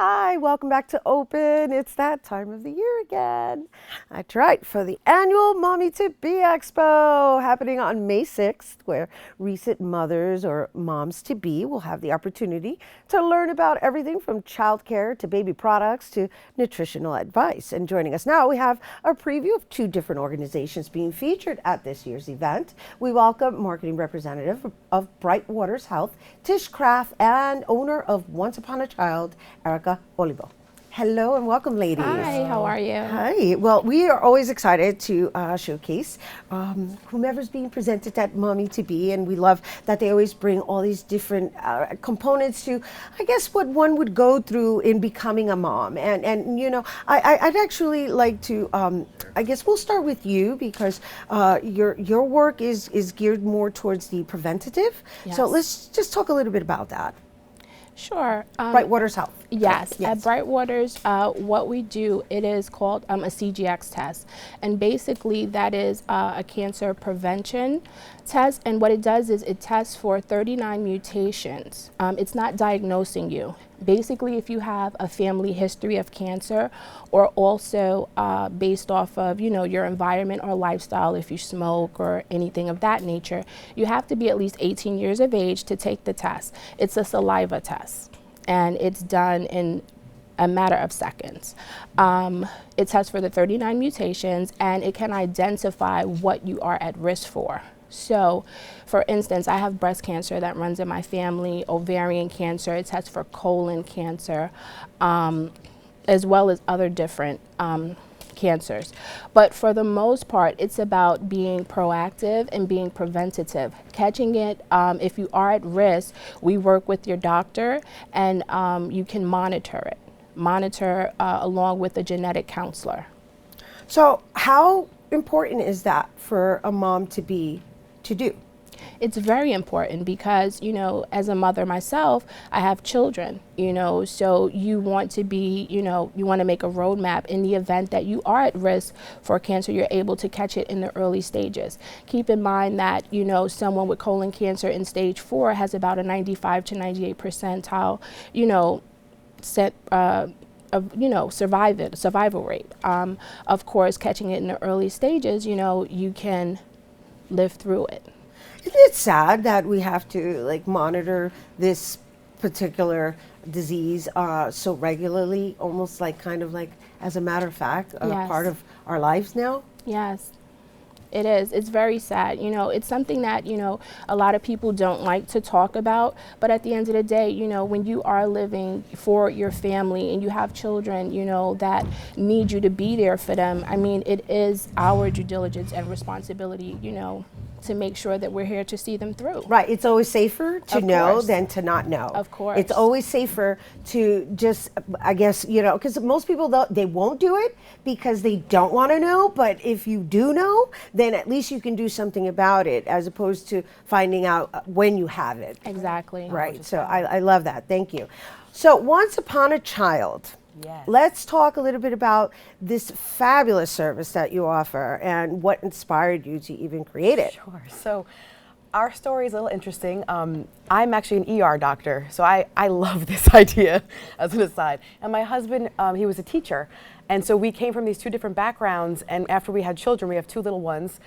Hi, welcome back to Open. It's that time of the year again. That's right, for the annual Mommy to Be Expo happening on May 6th, where recent mothers or moms to be will have the opportunity to learn about everything from childcare to baby products to nutritional advice. And joining us now, we have a preview of two different organizations being featured at this year's event. We welcome marketing representative of Bright Waters Health, Tish Craft, and owner of Once Upon a Child, Erica Olivo. Hello and welcome, ladies. Hi, how are you? Hi. Well, we are always excited to showcase whomever's being presented at Mommy to Be, and we love that they always bring all these different components to, I guess, what one would go through in becoming a mom. And you know, I'd actually like to, I guess we'll start with you because your work is geared more towards the preventative. Yes. So let's just talk a little bit about that. Sure. Bright Waters Health. Yes, Yes. at Bright Waters, what we do, it is called a CGX test. And basically that is a cancer prevention test. And what it does is it tests for 39 mutations. It's not diagnosing you. Basically, if you have a family history of cancer, or also based off of, you know, your environment or lifestyle, if you smoke or anything of that nature, you have to be at least 18 years of age to take the test. It's a saliva test, and it's done in a matter of seconds. It tests for the 39 mutations, and it can identify what you are at risk for. So, for instance, I have breast cancer that runs in my family, ovarian cancer, it tests for colon cancer, as well as other different cancers. But for the most part, it's about being proactive and being preventative. Catching it, if you are at risk, we work with your doctor, and you can monitor it. Monitor along with a genetic counselor. So how important is that for a mom to do? It's very important because, you know, as a mother myself, I have children, you know, so you want to be, you know, you want to make a roadmap in the event that you are at risk for cancer, you're able to catch it in the early stages. Keep in mind that, you know, someone with colon cancer in stage 4 has about a 95 to 98 percentile, you know, survival rate. Of course, catching it in the early stages, you know, you can live through it. Isn't it sad that we have to like monitor this particular disease so regularly, almost like kind of like as a matter of fact, Yes. part of our lives now? Yes, it is. It's very sad. You know, it's something that, you know, a lot of people don't like to talk about. But at the end of the day, you know, when you are living for your family and you have children, you know, that need you to be there for them, I mean, it is our due diligence and responsibility, you know, to make sure that we're here to see them through. Right. It's always safer to Of know course. than to not know. Of course. It's always safer to just, I guess, you know, because most people, they won't do it because they don't want to know. But if you do know, then at least you can do something about it as opposed to finding out when you have it. Exactly. Right. So I love that. Thank you. So Once Upon a Child. Yes. Let's talk a little bit about this fabulous service that you offer and what inspired you to even create it. Sure. So our story is a little interesting. I'm actually an ER doctor, so I love this idea as an aside. And my husband, he was a teacher. And so we came from these two different backgrounds, and after we had children, we have two little ones.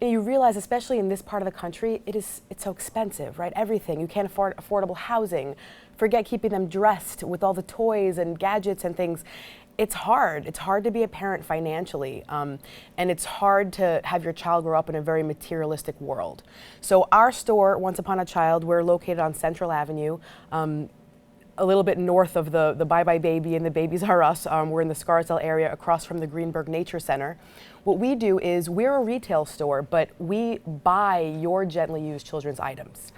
And you realize, especially in this part of the country, it's so expensive, right? Everything. You can't afford affordable housing. Forget keeping them dressed with all the toys and gadgets and things. It's hard. It's hard to be a parent financially, and it's hard to have your child grow up in a very materialistic world. So our store, Once Upon a Child, we're located on Central Avenue, a little bit north of the Bye Bye Baby and the Babies R Us. We're in the Scarsdale area across from the Greenberg Nature Center. What we do is we're a retail store, but we buy your gently used children's items.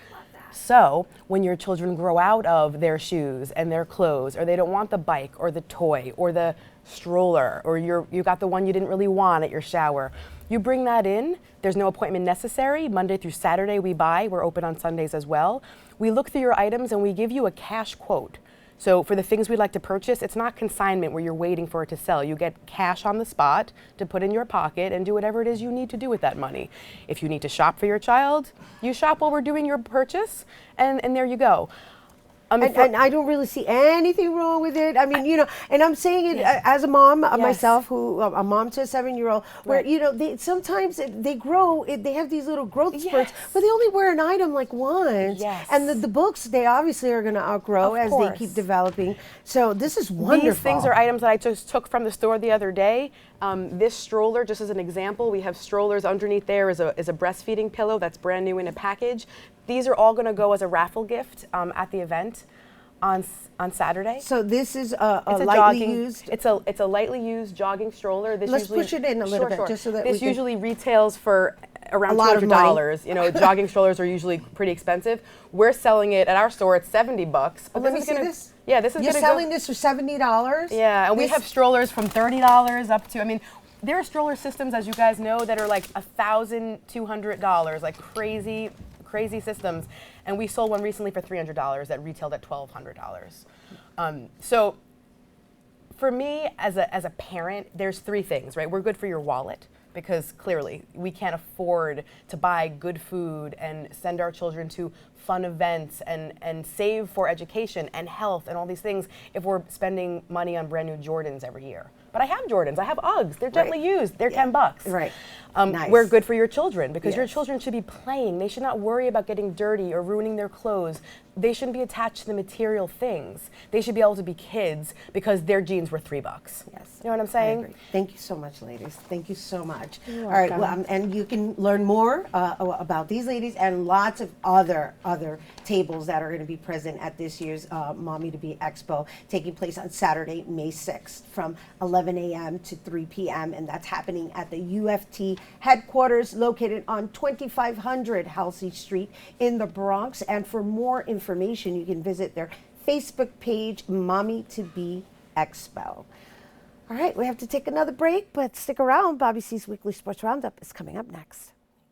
So when your children grow out of their shoes and their clothes, or they don't want the bike or the toy or the stroller, or you got the one you didn't really want at your shower, you bring that in. There's no appointment necessary. Monday through Saturday we buy. We're open on Sundays as well. We look through your items and we give you a cash quote. So for the things we'd like to purchase, it's not consignment where you're waiting for it to sell. You get cash on the spot to put in your pocket and do whatever it is you need to do with that money. If you need to shop for your child, you shop while we're doing your purchase, and there you go. And I don't really see anything wrong with it. I mean, you know, and I'm saying it as a mom myself, who a mom to a 7-year-old, where you know, sometimes they grow. They have these little growth spurts, but they only wear an item like once. And the books, they obviously are going to outgrow as they keep developing. So this is wonderful. These things are items that I just took from the store the other day. This stroller, just as an example, we have strollers underneath there is a breastfeeding pillow that's brand new in a package. These are all going to go as a raffle gift at the event on Saturday. So this is a lightly used. It's a lightly used jogging stroller. Let's push it in a little bit, just so that this usually retails for around $200. You know, jogging strollers are usually pretty expensive. We're selling it at our store at $70. But let me see this. Yeah, this is. You're selling this for $70. Yeah, and we have strollers from $30 up to. I mean, there are stroller systems, as you guys know, that are like $1,200, like crazy systems. And we sold one recently for $300 that retailed at $1,200. So for me, as a parent, there's three things, right? We're good for your wallet, because clearly we can't afford to buy good food and send our children to fun events and save for education and health and all these things if we're spending money on brand new Jordans every year. But I have Jordans, I have Uggs, they're gently used, they're $10. Right. Nice. We're good for your children, because your children should be playing. They should not worry about getting dirty or ruining their clothes. They shouldn't be attached to the material things. They should be able to be kids because their jeans were $3. Yes. You know what I'm saying? I agree. Thank you so much, ladies. Thank you so much. You're All right, welcome. well, and you can learn more about these ladies and lots of other tables that are going to be present at this year's Mommy to Be Expo, taking place on Saturday, May 6th from 11 a.m. to 3 p.m. And that's happening at the UFT headquarters located on 2500 Halsey Street in the Bronx. And for more information, you can visit their Facebook page, Mommy to Be Expo. All right, we have to take another break, but stick around. Bobby C's Weekly Sports Roundup is coming up next.